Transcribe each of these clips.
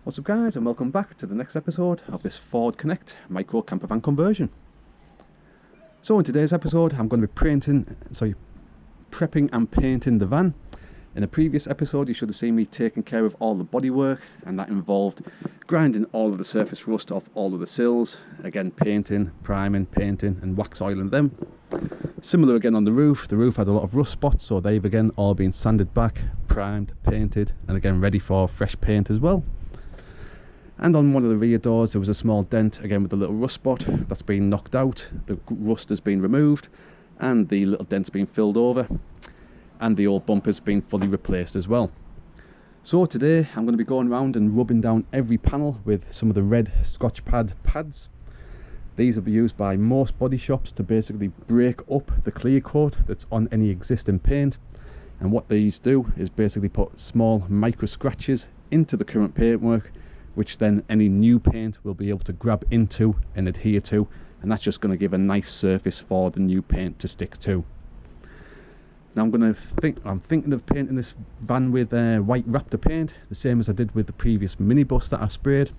What's up guys, and welcome back to the next episode of this Ford Connect micro campervan conversion. So in today's episode I'm going to be prepping and painting the van. In a previous episode you should have seen me taking care of all the bodywork, and that involved grinding all of the surface rust off all of the sills, again painting, priming, painting and wax oiling them. Similar again on the roof. The roof had a lot of rust spots, so they've again all been sanded back, primed, painted and again ready for fresh paint as well. And on one of the rear doors there was a small dent, again with a little rust spot that's been knocked out. The rust has been removed and the little dent's been filled over, and the old bumper's been fully replaced as well. So today I'm going to be going around and rubbing down every panel with some of the red Scotch pad pads. These will be used by most body shops to basically break up the clear coat that's on any existing paint. And what these do is basically put small micro scratches into the current paintwork, which then any new paint will be able to grab into and adhere to, and that's just going to give a nice surface for the new paint to stick to. Now I'm thinking of painting this van with white Raptor paint, the same as I did with the previous minibus that I sprayed.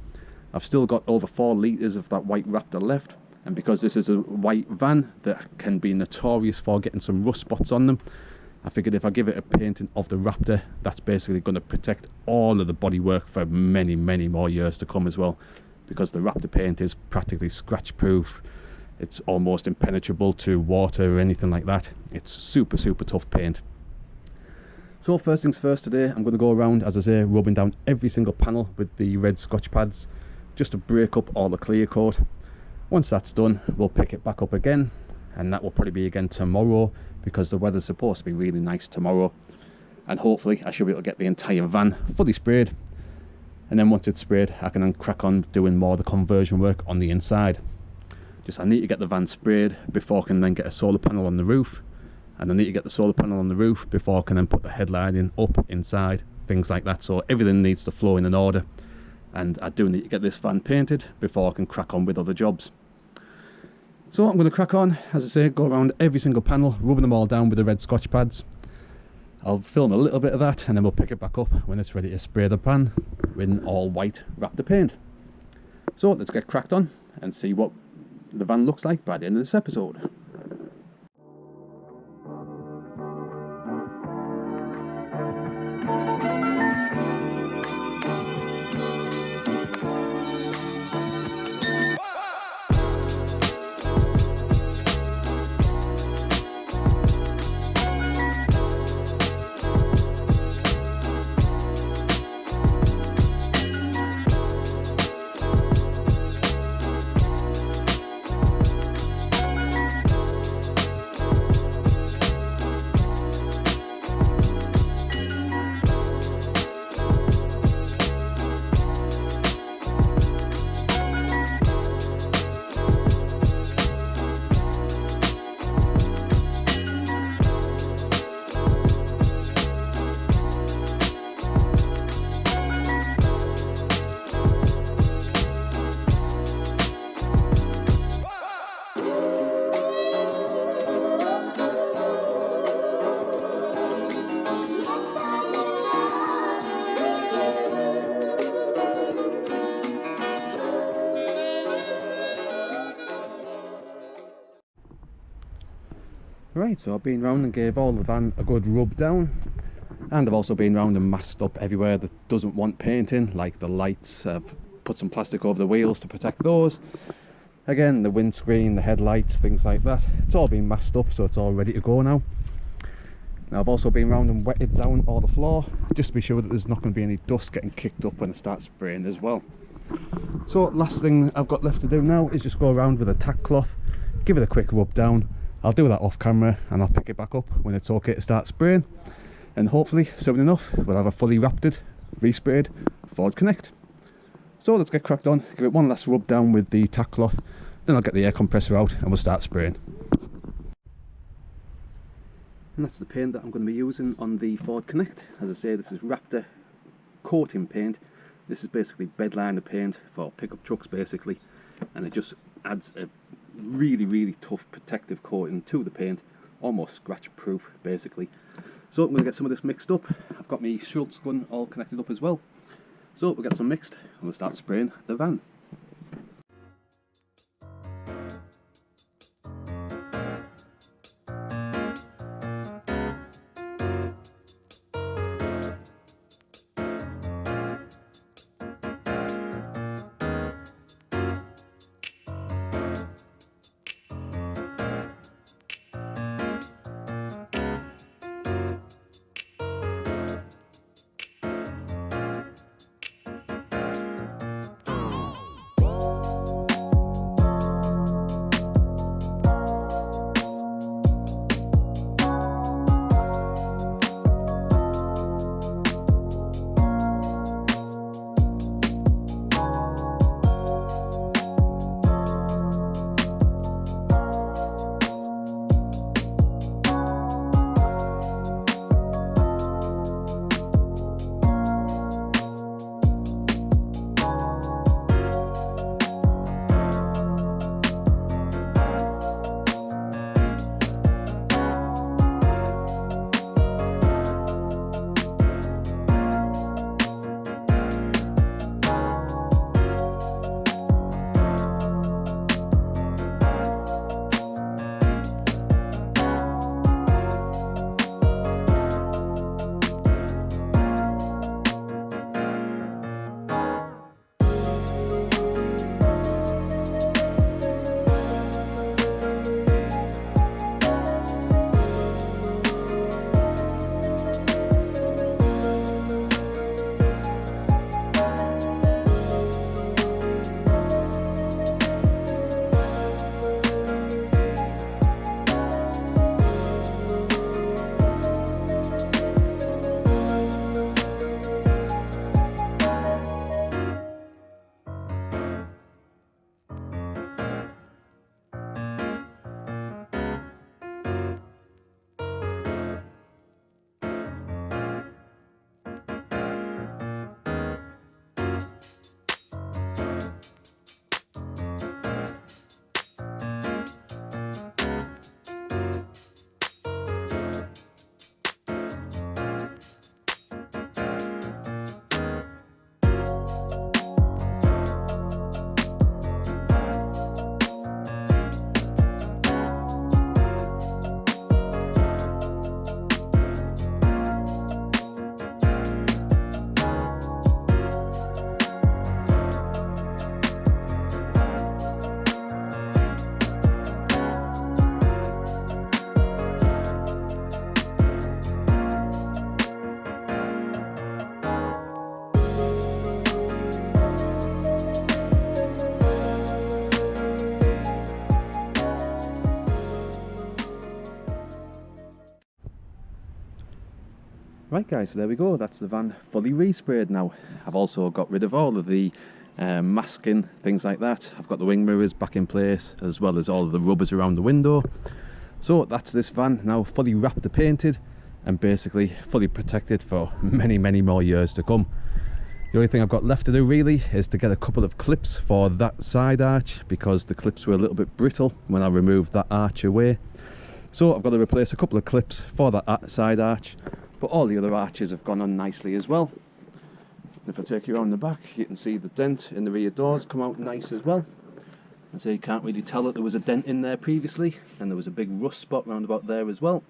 I've still got over 4 litres of that white Raptor left, and because this is a white van that can be notorious for getting some rust spots on them, I figured if I give it a painting of the Raptor, that's basically going to protect all of the bodywork for many more years to come as well, because the Raptor paint is practically scratch proof. It's almost impenetrable to water or anything like that. It's super tough paint. So first things first, today I'm going to go around, as I say, rubbing down every single panel with the red Scotch pads just to break up all the clear coat. Once that's done, we'll pick it back up again, and that will probably be again tomorrow, because the weather's supposed to be really nice tomorrow, and hopefully I should be able to get the entire van fully sprayed, and then once it's sprayed I can then crack on doing more of the conversion work on the inside. I need to get the van sprayed before I can then get a solar panel on the roof, and I need to get the solar panel on the roof before I can then put the headlining up inside, things like that. So everything needs to flow in order, and I do need to get this van painted before I can crack on with other jobs. So I'm going to crack on, as I say, go around every single panel, rubbing them all down with the red Scotch pads. I'll film a little bit of that and then we'll pick it back up when it's ready to spray the pan with all white Raptor paint. So let's get cracked on and see what the van looks like by the end of this episode. Right, so I've been round and gave all the van a good rub down, and I've also been round and masked up everywhere that doesn't want painting, like the lights. I've put some plastic over the wheels to protect those. Again, the windscreen, the headlights, things like that. It's all been masked up, so it's all ready to go now. Now I've also been round and wetted down all the floor, just to be sure that there's not going to be any dust getting kicked up when I start spraying as well. So last thing I've got left to do now is just go around with a tack cloth, give it a quick rub down. I'll do that off camera and I'll pick it back up when it's okay to start spraying, and hopefully soon enough we'll have a fully Raptored, resprayed Ford Connect. So let's get cracked on, give it one last rub down with the tack cloth, then I'll get the air compressor out and we'll start spraying. And that's the paint that I'm going to be using on the Ford Connect. As I say, this is Raptor coating paint. This is basically bed liner paint for pickup trucks basically, and it just adds a really tough protective coating to the paint, almost scratch proof basically. So I'm going to get some of this mixed up. I've got my Shultz Gun all connected up as well. So we'll get some mixed and we'll start spraying the van. Right guys, so there we go, that's the van fully resprayed now. I've also got rid of all of the masking, things like that. I've got the wing mirrors back in place, as well as all of the rubbers around the window. So that's this van now fully Raptor painted and basically fully protected for many more years to come. The only thing I've got left to do really is to get a couple of clips for that side arch, because the clips were a little bit brittle when I removed that arch away. So I've got to replace a couple of clips for that side arch, but all the other arches have gone on nicely as well. If I take you around the back, you can see the dent in the rear doors come out nice as well. So you can't really tell that there was a dent in there previously, and there was a big rust spot round about there as well.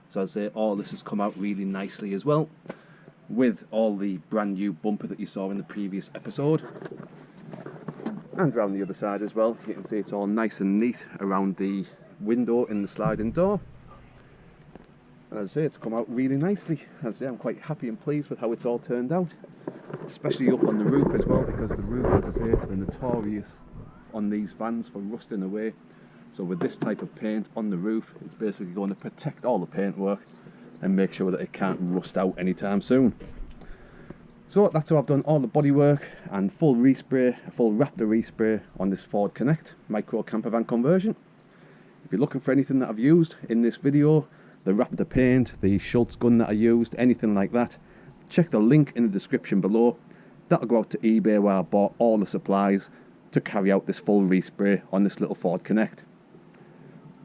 So I'd say all this has come out really nicely as well, with all the brand new bumper that you saw in the previous episode. And around the other side as well, you can see it's all nice and neat around the window in the sliding door. And as I say, it's come out really nicely. As I say, I'm quite happy and pleased with how it's all turned out, especially up on the roof as well, because the roof, as I say, is notorious on these vans for rusting away. So with this type of paint on the roof, it's basically going to protect all the paintwork and make sure that it can't rust out anytime soon. So that's how I've done all the bodywork and full respray, a full Raptor respray on this Ford Connect micro campervan conversion. If you're looking for anything that I've used in this video, the Raptor Paint, the Shultz Gun that I used, anything like that, check the link in the description below. That'll go out to eBay where I bought all the supplies to carry out this full respray on this little Ford Connect.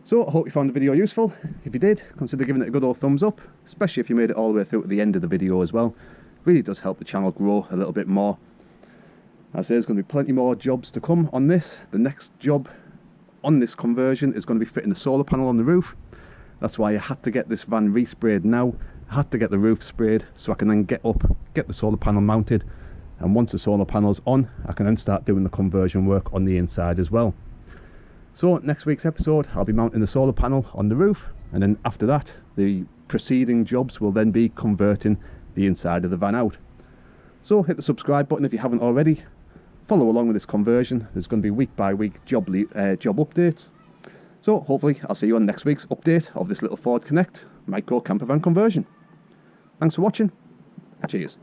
So I hope you found the video useful. If you did, consider giving it a good old thumbs up, especially if you made it all the way through to the end of the video as well. It really does help the channel grow a little bit more. I say there's going to be plenty more jobs to come on this. The next job on this conversion is going to be fitting the solar panel on the roof. That's why I had to get this van resprayed now. I had to get the roof sprayed so I can then get up, get the solar panel mounted, and once the solar panel's on, I can then start doing the conversion work on the inside as well. So next week's episode, I'll be mounting the solar panel on the roof, and then after that, the preceding jobs will then be converting the inside of the van out. So hit the subscribe button if you haven't already. Follow along with this conversion. There's going to be week by week job updates. So hopefully I'll see you on next week's update of this little Ford Connect micro campervan conversion. Thanks for watching. Cheers.